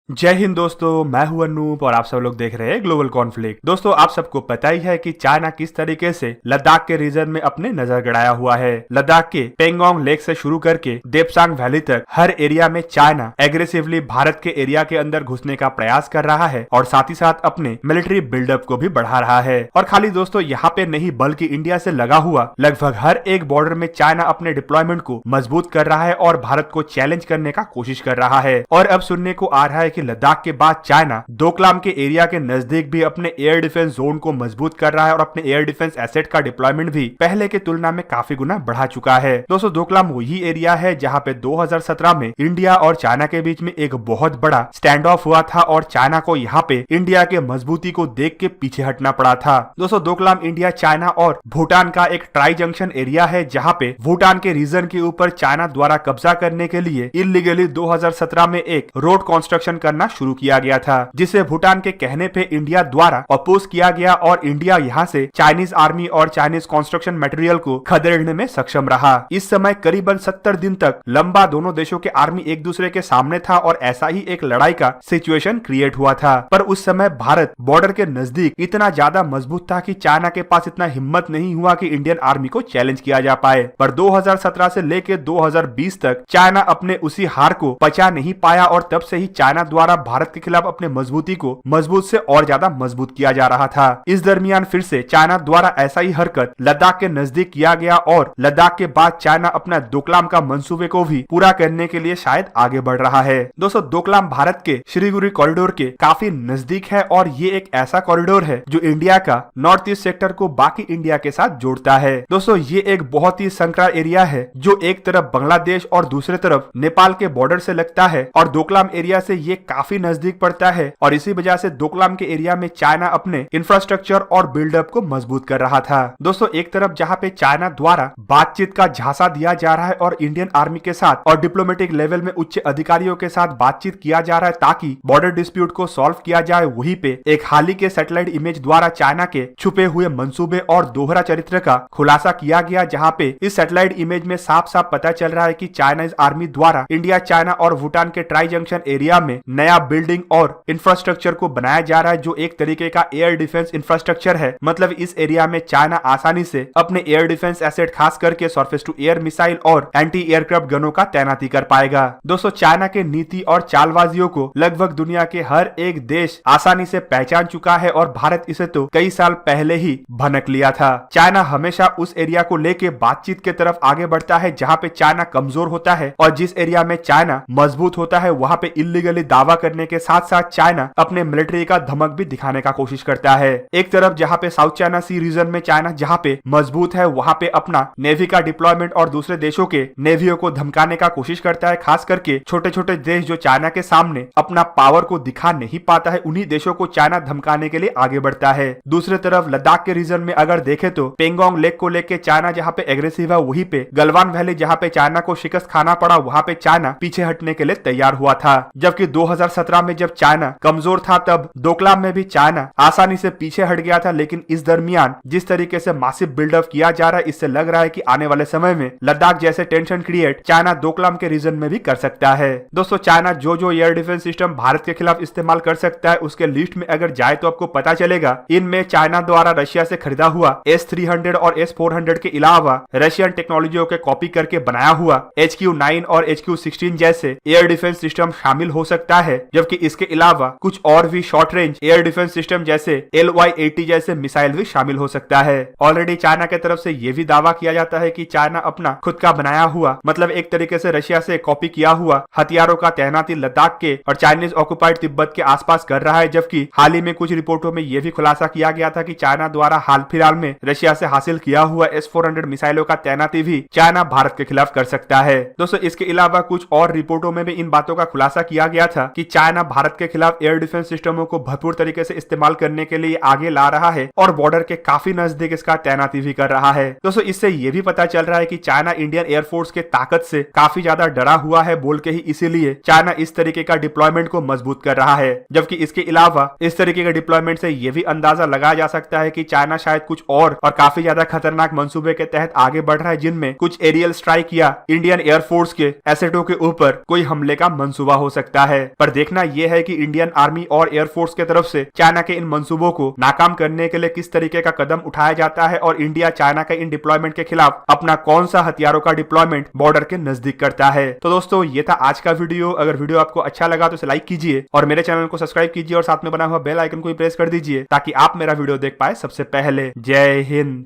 जय हिंद दोस्तों, मैं हूं अनूप और आप सब लोग देख रहे हैं ग्लोबल कॉन्फ्लिक्ट। दोस्तों, आप सबको पता ही है कि चाइना किस तरीके से लद्दाख के रीजन में अपने नजर गड़ाया हुआ है। लद्दाख के पेंगोंग लेक से शुरू करके देपसांग वैली तक हर एरिया में चाइना एग्रेसिवली भारत के एरिया के अंदर घुसने का प्रयास कर रहा है और साथ ही साथ अपने मिलिट्री बिल्डअप को भी बढ़ा रहा है। और खाली दोस्तों यहाँ पे नहीं बल्कि इंडिया से लगा हुआ लगभग हर एक बॉर्डर में चाइना अपने डिप्लॉयमेंट को मजबूत कर रहा है और भारत को चैलेंज करने का कोशिश कर रहा है। और अब सुनने को आ रहा है कि लद्दाख के बाद चाइना डोकलाम के एरिया के नजदीक भी अपने एयर डिफेंस जोन को मजबूत कर रहा है और अपने एयर डिफेंस एसेट का डिप्लॉयमेंट भी पहले के तुलना में काफी गुना बढ़ा चुका है। दोस्तों, डोकलाम वही एरिया है जहां पे 2017 में इंडिया और चाइना के बीच में एक बहुत बड़ा स्टैंड ऑफ हुआ था और चाइना को यहाँ पे इंडिया के मजबूती को देख के पीछे हटना पड़ा था। दोस्तों, डोकलाम इंडिया, चाइना और भूटान का एक ट्राई जंक्शन एरिया है जहाँ पे भूटान के रीजन के ऊपर चाइना द्वारा कब्जा करने के लिए इलीगली 2017 में एक रोड कंस्ट्रक्शन करना शुरू किया गया था, जिसे भूटान के कहने पे इंडिया द्वारा अपोज किया गया और इंडिया यहाँ से चाइनीज आर्मी और चाइनीज कंस्ट्रक्शन मटेरियल को खदेड़ने में सक्षम रहा। इस समय करीबन 70 दिन तक लंबा दोनों देशों के आर्मी एक दूसरे के सामने था और ऐसा ही एक लड़ाई का सिचुएशन क्रिएट हुआ था। पर उस समय भारत बॉर्डर के नजदीक इतना ज्यादा मजबूत था कि चाइना के पास इतना हिम्मत नहीं हुआ कि इंडियन आर्मी को चैलेंज किया जा पाए। पर 2017 से लेकर 2020 तक चाइना अपने उसी हार को पचा नहीं पाया और तब से ही चाइना द्वारा भारत के खिलाफ अपने मजबूती को मजबूत से और ज्यादा मजबूत किया जा रहा था। इस दरमियान फिर से चाइना द्वारा ऐसा ही हरकत लद्दाख के नजदीक किया गया और लद्दाख के बाद चाइना अपना डोकलाम का मंसूबे को भी पूरा करने के लिए शायद आगे बढ़ रहा है। दोस्तों, डोकलाम भारत के शिलीगुड़ी कॉरिडोर के काफी नजदीक है और ये एक ऐसा कॉरिडोर है जो इंडिया का नॉर्थ ईस्ट सेक्टर को बाकी इंडिया के साथ जोड़ता है। दोस्तों, ये एक बहुत ही संकरा एरिया है जो एक तरफ बांग्लादेश और दूसरे तरफ नेपाल के बॉर्डर से लगता है और डोकलाम एरिया से ये काफी नजदीक पड़ता है और इसी वजह से डोकलाम के एरिया में चाइना अपने इंफ्रास्ट्रक्चर और बिल्डअप को मजबूत कर रहा था। दोस्तों, एक तरफ जहां पे चाइना द्वारा बातचीत का झांसा दिया जा रहा है और इंडियन आर्मी के साथ और डिप्लोमेटिक लेवल में उच्च अधिकारियों के साथ बातचीत किया जा रहा है ताकि बॉर्डर डिस्प्यूट को सॉल्व किया जाए, वहीं पे एक हाल ही के सैटेलाइट इमेज द्वारा चाइना के छुपे हुए मंसूबे और दोहरा चरित्र का खुलासा किया गया, जहाँ पे इस सैटेलाइट इमेज में साफ साफ पता चल रहा है कि चाइनीज आर्मी द्वारा इंडिया, चाइना और भूटान के ट्राई जंक्शन एरिया में नया बिल्डिंग और इंफ्रास्ट्रक्चर को बनाया जा रहा है जो एक तरीके का एयर डिफेंस इंफ्रास्ट्रक्चर है। मतलब इस एरिया में चाइना आसानी से अपने एयर डिफेंस एसेट खास करके सरफेस टू एयर मिसाइल और एंटी एयरक्राफ्ट गनों का तैनाती कर पाएगा। दोस्तों, चाइना के नीति और चालबाजियों को लगभग दुनिया के हर एक देश आसानी से पहचान चुका है और भारत इसे तो कई साल पहले ही भनक लिया था। चाइना हमेशा उस एरिया को लेके बातचीत के तरफ आगे बढ़ता है जहाँ पे चाइना कमजोर होता है और जिस एरिया में चाइना मजबूत होता है वहाँ पे इलीगली दावा करने के साथ साथ चाइना अपने मिलिट्री का धमक भी दिखाने का कोशिश करता है। एक तरफ जहाँ पे साउथ चाइना सी रीजन में चाइना जहाँ पे मजबूत है वहाँ पे अपना नेवी का डिप्लॉयमेंट और दूसरे देशों के नेवियों को धमकाने का कोशिश करता है। खास करके छोटे छोटे देश जो चाइना के सामने अपना पावर को दिखा नहीं पाता है, उन्हीं देशों को चाइना धमकाने के लिए आगे बढ़ता है। दूसरी तरफ लद्दाख के रीजन में अगर देखे तो पेंगोंग लेक को लेके चाइना जहाँ पे एग्रेसिव है, वहीं पे गलवान वैली जहाँ पे चाइना को शिकस्त खाना पड़ा वहाँ पे चाइना पीछे हटने के लिए तैयार हुआ था। जबकि 2017 में जब चाइना कमजोर था तब डोकलाम में भी चाइना आसानी से पीछे हट गया था। लेकिन इस दरमियान जिस तरीके से मासिव बिल्डअप किया जा रहा है, इससे लग रहा है कि आने वाले समय में लद्दाख जैसे टेंशन क्रिएट चाइना डोकलाम के रीजन में भी कर सकता है। दोस्तों, चाइना जो जो एयर डिफेंस सिस्टम भारत के खिलाफ इस्तेमाल कर सकता है उसके लिस्ट में अगर जाए तो आपको पता चलेगा इनमें चाइना द्वारा रशिया से खरीदा हुआ S-300 और S-400 के अलावा रशियन टेक्नोलॉजियों के कॉपी करके बनाया हुआ HQ-9 और HQ-16 जैसे एयर डिफेंस सिस्टम शामिल हो सकता है। जबकि इसके अलावा कुछ और भी short range air defence system जैसे LY-80 जैसे मिसाइल भी शामिल हो सकता है। ऑलरेडी चाइना की तरफ से यह भी दावा किया जाता है कि चाइना अपना खुद का बनाया हुआ, मतलब एक तरीके से रशिया से कॉपी किया हुआ हथियारों का तैनाती लद्दाख के और चाइनीज ऑक्युपाइड तिब्बत के आसपास कर रहा है। जबकि हाल ही में कुछ रिपोर्टों में यह भी खुलासा किया गया था कि चाइना द्वारा हाल फिलहाल में रशिया से हासिल किया हुआ S-400 मिसाइलों का तैनाती भी चाइना भारत के खिलाफ कर सकता है। दोस्तों, इसके अलावा कुछ और रिपोर्टों में भी इन बातों का खुलासा किया गया था कि चाइना भारत के खिलाफ एयर डिफेंस सिस्टमों को भरपूर तरीके से इस्तेमाल करने के लिए आगे ला रहा है और बॉर्डर के काफी नजदीक इसका तैनाती भी कर रहा है। दोस्तों, इससे यह भी पता चल रहा है कि चाइना इंडियन एयरफोर्स के ताकत से काफी ज्यादा डरा हुआ है बोल के ही इसीलिए चाइना इस तरीके का डिप्लॉयमेंट को मजबूत कर रहा है। जबकि इसके अलावा इस तरीके के डिप्लॉयमेंट से यह भी अंदाजा लगाया जा सकता है कि चाइना शायद कुछ और काफी ज्यादा खतरनाक मंसूबे के तहत आगे बढ़ रहा है, जिनमें कुछ एरियल स्ट्राइक या इंडियन एयरफोर्स के एसेटों के ऊपर कोई हमले का मंसूबा हो सकता है। पर देखना यह है कि इंडियन आर्मी और एयरफोर्स के तरफ से चाइना के इन मंसूबों को नाकाम करने के लिए किस तरीके का कदम उठाया जाता है और इंडिया चाइना के इन डिप्लॉयमेंट के खिलाफ अपना कौन सा हथियारों का डिप्लॉयमेंट बॉर्डर के नजदीक करता है। तो दोस्तों ये था आज का वीडियो। अगर वीडियो आपको अच्छा लगा तो इसे लाइक कीजिए और मेरे चैनल को सब्सक्राइब कीजिए और साथ में बना हुआ बेल आइकन को भी प्रेस कर दीजिए ताकि आप मेरा वीडियो देख पाए सबसे पहले। जय हिंद।